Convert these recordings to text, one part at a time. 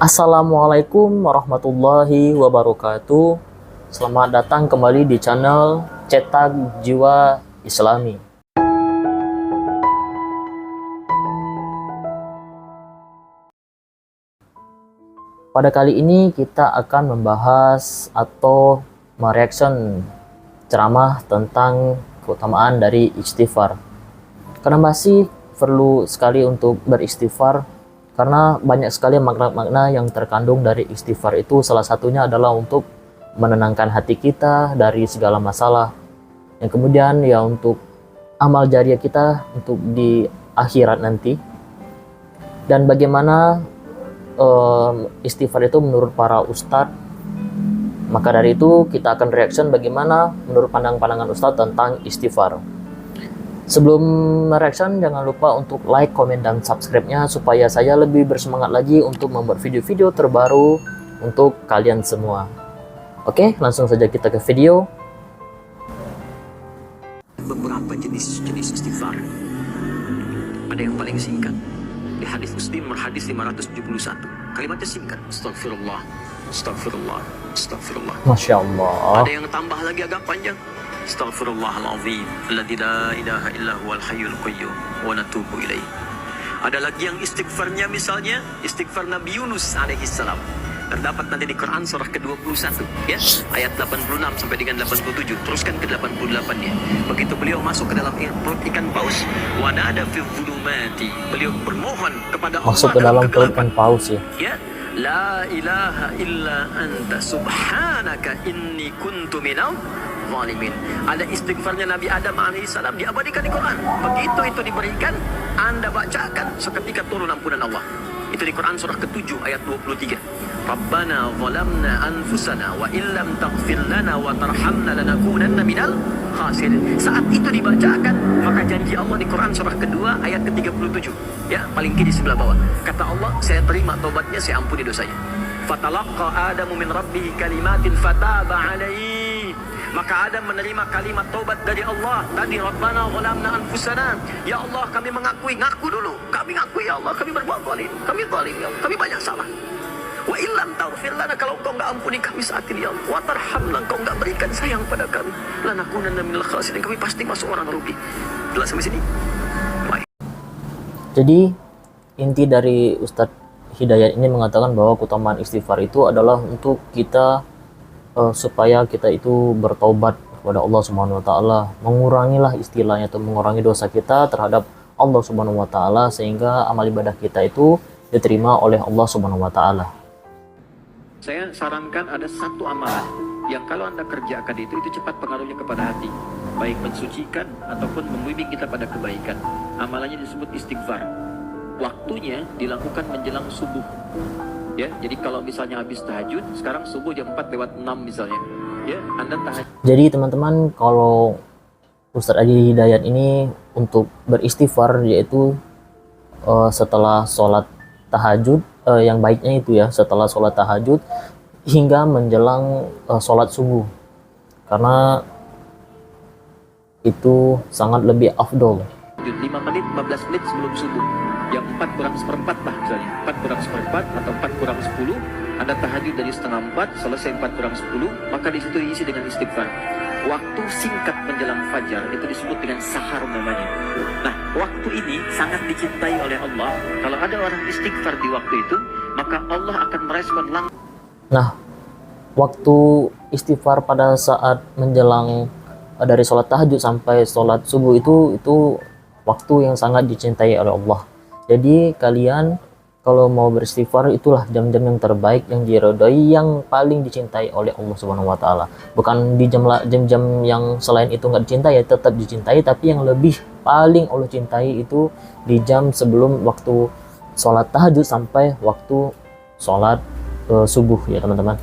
Assalamualaikum warahmatullahi wabarakatuh. Selamat datang kembali di channel Cetak Jiwa Islami. Pada kali ini kita akan membahas atau mereaction ceramah tentang keutamaan dari istighfar. Kenapa sih perlu sekali untuk beristighfar? Karena banyak sekali makna-makna yang terkandung dari istighfar itu. Salah satunya adalah untuk menenangkan hati kita dari segala masalah. Yang kemudian ya untuk amal jariah kita untuk di akhirat nanti. Dan bagaimana istighfar itu menurut para ustadz. Maka dari itu kita akan reaction bagaimana menurut pandangan ustadz tentang istighfar. Sebelum mereaction, jangan lupa untuk like, komen, dan subscribe-nya supaya saya lebih bersemangat lagi untuk membuat video-video terbaru untuk kalian semua. Oke, langsung saja kita ke video. Beberapa jenis-jenis istighfar. Ada yang paling singkat. Di hadis Muslim hadis 571. Kalimatnya singkat. Astagfirullah, astagfirullah, astagfirullah. Masya Allah. Ada yang tambah lagi agak panjang. Astaghfirullahaladzim alladzi la ilaha illa huwal hayyul qayyum wa natubu ilaih. Ada lagi yang istighfarnya misalnya istighfar Nabi Yunus alaihi salam. Terdapat nanti di Quran surah ke-21 ya, ayat 86 sampai dengan 87. Teruskan ke 88 ya. Begitu beliau masuk ke dalam perut ikan paus, wa nada fi dhulumati. Beliau bermohon kepada Allah Masuk ke dalam perut ikan paus ya. Ya. La ilaha illa anta subhanaka inni kuntu minal zalimin. Ada istighfarnya Nabi Adam alaihissalam diabadikan di Quran. Begitu itu diberikan, Anda bacakan seketika turun ampunan Allah. Itu di Quran surah ke-7 ayat 23. Rabbana zalamna anfusana wa illam taghfir lana wa tarhamna lanakunanna minal khasirin. Saat itu dibacakan, maka janji Allah di Quran surah kedua ayat ke-37. Ya, paling kiri sebelah bawah. Kata Allah, saya terima taubatnya, saya ampuni dosanya. Fatalaqqa Adamu min rabbihi kalimatin fataba alaihi. Maka Adam menerima kalimat taubat dari Allah. Tadi Rabbana zalamna anfusana. Ya Allah, kami mengakui, ngaku dulu. Kami ngakui ya Allah, kami berbuat zalim. Kami zalim ya Allah, kami banyak salah. Wa illam taghfir lana, kalau Engkau enggak ampuni kami saat ini ya Allah. Wa tarhamna, Engkau enggak berikan sayang pada kami. Lanakunanna minal khasirin, kami pasti masuk orang rugi. Jelas sampai sini? Baik. Jadi inti dari Ustadz Hidayat ini mengatakan bahwa keutamaan istighfar itu adalah untuk kita supaya kita itu bertobat kepada Allah Subhanahu wa taala, mengurangilah istilahnya atau mengurangi dosa kita terhadap Allah Subhanahu wa taala sehingga amal ibadah kita itu diterima oleh Allah Subhanahu wa taala. Saya sarankan ada satu amalan yang kalau Anda kerjakan itu cepat pengaruhnya kepada hati, baik mensucikan ataupun membimbing kita pada kebaikan. Amalannya disebut istighfar. Waktunya dilakukan menjelang subuh. Ya, jadi kalau misalnya habis tahajud, sekarang subuh jam 4:06 misalnya. Ya, Anda tahajud. Jadi teman-teman, kalau Ustadz Adi Hidayat ini untuk beristighfar yaitu setelah sholat tahajud, yang baiknya itu ya setelah sholat tahajud hingga menjelang sholat subuh, karena itu sangat lebih afdol. 5 menit, 15 menit sebelum subuh. Yang 4 kurang seperempat lah misalnya. 4 kurang seperempat atau 4 kurang 10. Anda tahajud dari setengah 4, selesai 4 kurang 10. Maka di situ diisi dengan istighfar. Waktu singkat menjelang fajar itu disebut dengan sahar namanya. Nah, waktu ini sangat dicintai oleh Allah. Kalau ada orang istighfar di waktu itu, maka Allah akan merespon langsung. Nah, waktu istighfar pada saat menjelang dari sholat tahajud sampai sholat subuh itu waktu yang sangat dicintai oleh Allah. Jadi kalian kalau mau beristighfar itulah jam-jam yang terbaik, yang diridhoi, yang paling dicintai oleh Allah Subhanahu wa taala. Bukan di jam-jam yang selain itu nggak dicintai, ya tetap dicintai, tapi yang lebih paling Allah cintai itu di jam sebelum waktu sholat tahajud sampai waktu sholat subuh ya teman-teman.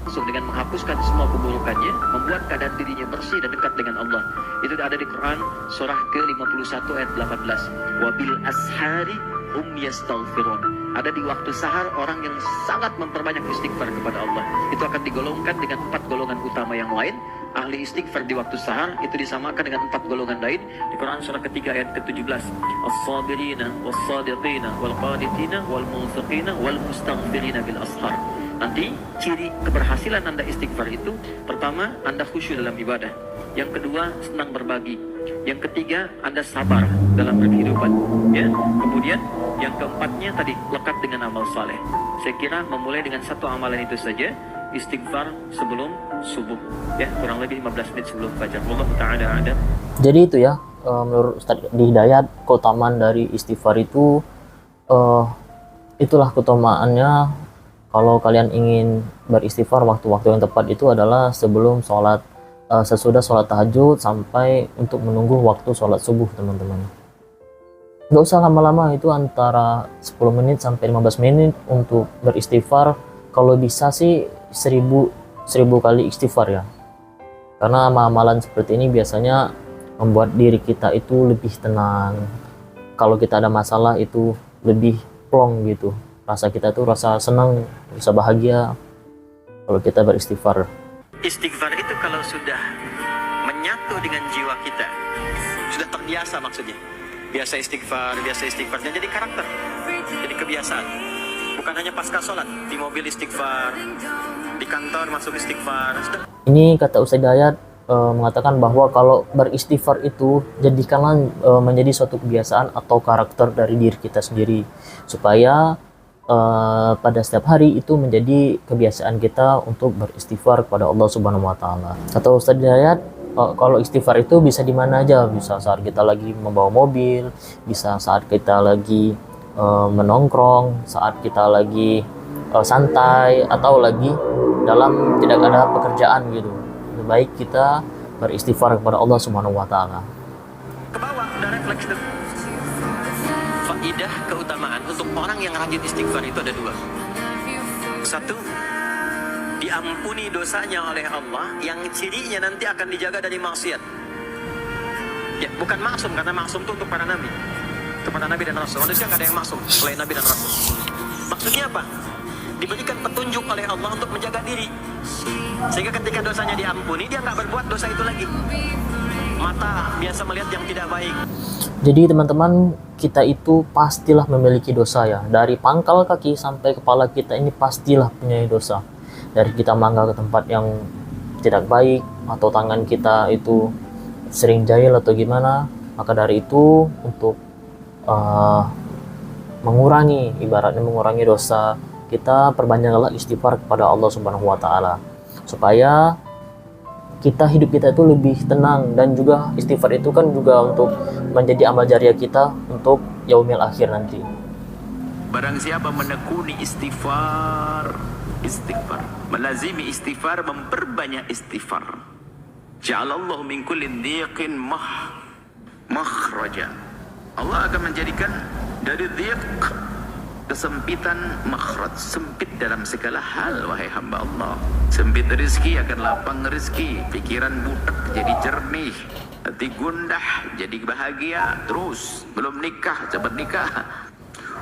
Langsung dengan menghapuskan semua keburukannya, membuat keadaan dirinya bersih dan dekat dengan Allah. Itu ada di Quran surah ke-51 ayat 18. Wabil ashari hum yastaghfirun. ada di waktu sahar orang yang sangat memperbanyak istighfar kepada Allah. Itu akan digolongkan dengan 4 golongan utama yang lain. Ahli istighfar di waktu sahar itu disamakan dengan 4 golongan lain di Quran surah ketiga ayat ke-17. As-sabirina was-sadiqina wal-qanitina wal-munfiqina wal-mustaghfirina bil ashar. Nanti ciri keberhasilan Anda istighfar itu, pertama, Anda khusyuk dalam ibadah. Yang kedua, senang berbagi. Yang ketiga, Anda sabar dalam berkehidupan. Ya. Kemudian yang keempatnya tadi lekat dengan amal saleh. Saya kira memulai dengan satu amalan itu saja, istighfar sebelum subuh. Ya, kurang lebih 15 menit sebelum fajar. Allah Ta'ala ada. Jadi itu ya, menurut Ustaz Adi Hidayat, keutamaan dari istighfar itu itulah keutamaannya. Kalau kalian ingin beristighfar, waktu-waktu yang tepat itu adalah sebelum sholat, sesudah sholat tahajud sampai untuk menunggu waktu sholat subuh, teman-teman. Nggak usah lama-lama, itu antara 10 menit sampai 15 menit untuk beristighfar. Kalau bisa sih 1000 kali istighfar ya. Karena amalan seperti ini biasanya membuat diri kita itu lebih tenang. Kalau kita ada masalah itu lebih plong gitu. Rasa kita tuh rasa senang, rasa bahagia kalau kita beristighfar. Istighfar itu kalau sudah menyatu dengan jiwa kita, sudah terbiasa maksudnya. Biasa istighfar, dan jadi karakter, jadi kebiasaan. Bukan hanya pasca sholat, di mobil istighfar, di kantor masuk istighfar. Ini kata Ustaz Hidayat mengatakan bahwa kalau beristighfar itu jadikanlah menjadi suatu kebiasaan atau karakter dari diri kita sendiri, supaya pada setiap hari itu menjadi kebiasaan kita untuk beristighfar kepada Allah Subhanahu wa taala. Kata Ustaz Hidayat, kalau istighfar itu bisa di mana aja, bisa saat kita lagi membawa mobil, bisa saat kita lagi menongkrong, saat kita lagi santai, atau lagi dalam tidak ada pekerjaan gitu. Lebih baik kita beristighfar kepada Allah Subhanahu wa taala. Ke bawah udah refleks tuh. Faidah keutamaan untuk orang yang rajin istighfar itu ada 2. Satu, diampuni dosanya oleh Allah, yang cirinya nanti akan dijaga dari maksiat. Ya, bukan maksum, karena maksum itu untuk para nabi. Untuk para nabi dan rasul. Manusia nggak ada yang maksum selain nabi dan rasul. Maksudnya apa? Diberikan petunjuk oleh Allah untuk menjaga diri. Sehingga ketika dosanya diampuni, dia nggak berbuat dosa itu lagi. Mata biasa melihat yang tidak baik. Jadi teman-teman, kita itu pastilah memiliki dosa ya. Dari pangkal kaki sampai kepala kita ini pastilah punya dosa. Dari kita melangkah ke tempat yang tidak baik, atau tangan kita itu sering jahil atau gimana, maka dari itu untuk ibaratnya mengurangi dosa, kita perbanyaklah istighfar kepada Allah Subhanahu wa taala, supaya hidup kita itu lebih tenang. Dan juga istighfar itu kan juga untuk menjadi amal jariah kita untuk yaumil akhir nanti. Barang siapa menekuni istighfar, melazimi istighfar, memperbanyak istighfar, ja'alallahu min kulli dhiqin makhraja. Allah akan menjadikan dari dhiq, kesempitan, makhraj, sempit dalam segala hal, wahai hamba Allah. Sempit rezeki akan lapang rezeki, pikiran butek jadi jernih, hati gundah jadi bahagia, terus belum nikah cepat nikah.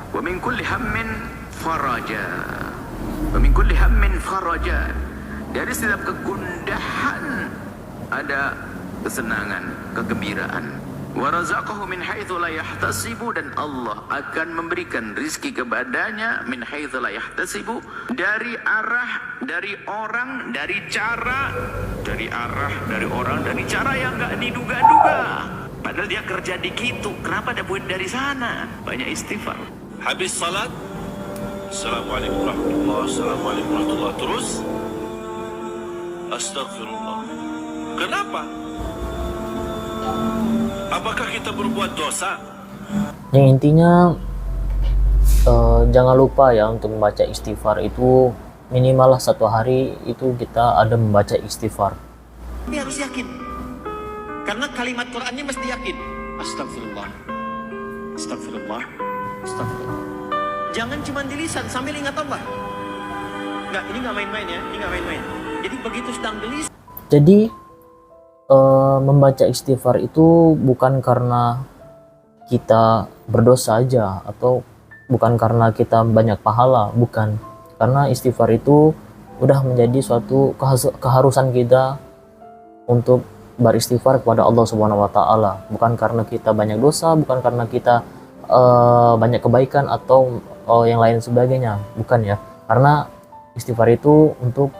Wa min kulli hammin faraja, wa min kulli hammin faraja. Dari setiap kegundahan ada kesenangan, kegembiraan. Wa razaqahu min haitsu la yahtasibu, dan Allah akan memberikan rizki kepadanya min haitsu la yahtasibu, dari arah, dari orang, dari cara, dari arah, dari orang, dari cara yang enggak diduga-duga. Padahal dia kerja di Kitu, kenapa dia buat dari sana? Banyak istighfar. Habis salat, Assalamualaikum warahmatullahi, Assalamualaikum warahmatullahi, terus Astagfirullah. Kenapa? Apakah kita berbuat dosa? Yang intinya jangan lupa ya untuk membaca istighfar itu minimal lah 1 hari itu kita ada membaca istighfar. Tapi harus yakin, karena kalimat Qurannya mesti yakin. Astagfirullah, astagfirullah, astagfirullah. Jangan cuma di lisan sambil ingat Allah. Enggak, ini nggak main-main ya, ini nggak main-main. Jadi begitu sedang di lisan. Jadi membaca istighfar itu bukan karena kita berdosa aja, atau bukan karena kita banyak pahala, bukan. Karena istighfar itu udah menjadi suatu keharusan kita untuk beristighfar kepada Allah Subhanahu wa taala, bukan karena kita banyak dosa, bukan karena kita banyak kebaikan atau yang lain sebagainya, bukan ya. Karena istighfar itu untuk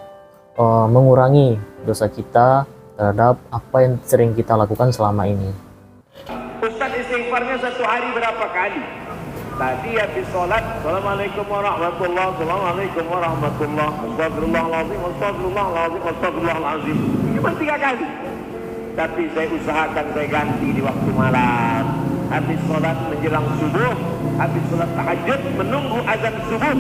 mengurangi dosa kita terhadap apa yang sering kita lakukan selama ini. Ustaz istighfarnya satu hari berapa kali? Tadi habis sholat, Assalamualaikum warahmatullahi wabarakatuh, Assalamualaikum warahmatullahi wabarakatuh, Astagfirullahaladzim, Astagfirullahaladzim. Cuma 3 kali. Tapi saya usahakan saya ganti di waktu malam. Habis sholat menjelang subuh, habis sholat tahajud menunggu azan subuh,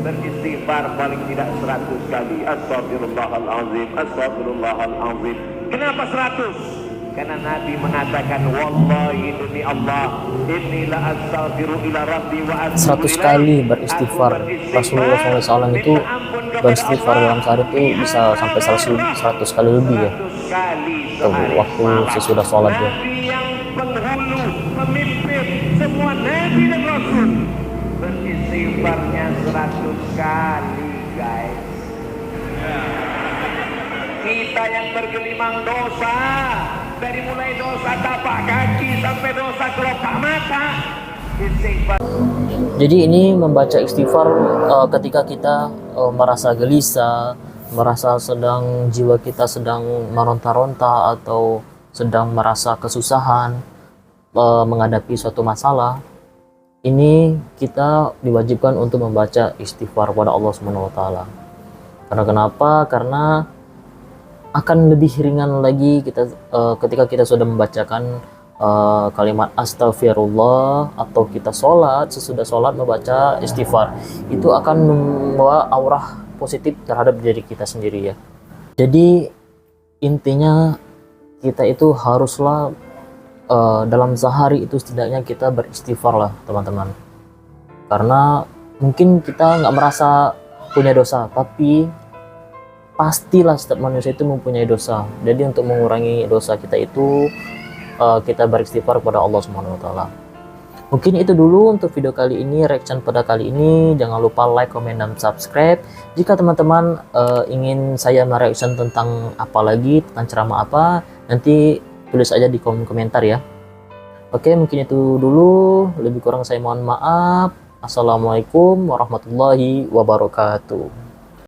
beristighfar paling tidak 100 kali. Astagfirullahaladzim, Astagfirullahaladzim. Kenapa 100? Karena Nabi mengatakan, wallahi demi Allah, inilah astaghfiru ila rabbi wa atubu 100 kali beristighfar. Rasulullah SAW itu beristighfar dalam sehari itu bisa sampai 100 kali lebih ya. Waktu sesudah sholat ya. Nabi yang penghulu, pemimpin semua Nabi dan Rasul, beristighfarnya 100 kali guys. Kita yang bergelimang dosa, dari mulai dosa tapak kaki sampai dosa kelopak mata, istighfar. Jadi ini membaca istighfar ketika kita merasa gelisah, merasa jiwa kita sedang meronta-ronta atau sedang merasa kesusahan menghadapi suatu masalah. Ini kita diwajibkan untuk membaca istighfar kepada Allah Subhanahu wa taala. Karena kenapa? Karena akan lebih ringan lagi kita ketika kita sudah membacakan kalimat astagfirullah, atau kita sholat, sesudah sholat membaca istighfar, itu akan membawa aurah positif terhadap diri kita sendiri ya. Jadi intinya kita itu haruslah dalam sehari itu setidaknya kita beristighfar lah teman-teman. Karena mungkin kita nggak merasa punya dosa, tapi pastilah setiap manusia itu mempunyai dosa. Jadi untuk mengurangi dosa kita itu kita beristighfar kepada Allah Subhanahu wa taala. Mungkin itu dulu untuk video kali ini, reaction pada kali ini. Jangan lupa like, comment, dan subscribe. Jika teman-teman ingin saya mereaction tentang apa lagi, tentang ceramah apa, nanti tulis aja di kolom komentar ya. Oke, mungkin itu dulu. Lebih kurang saya mohon maaf. Assalamualaikum warahmatullahi wabarakatuh.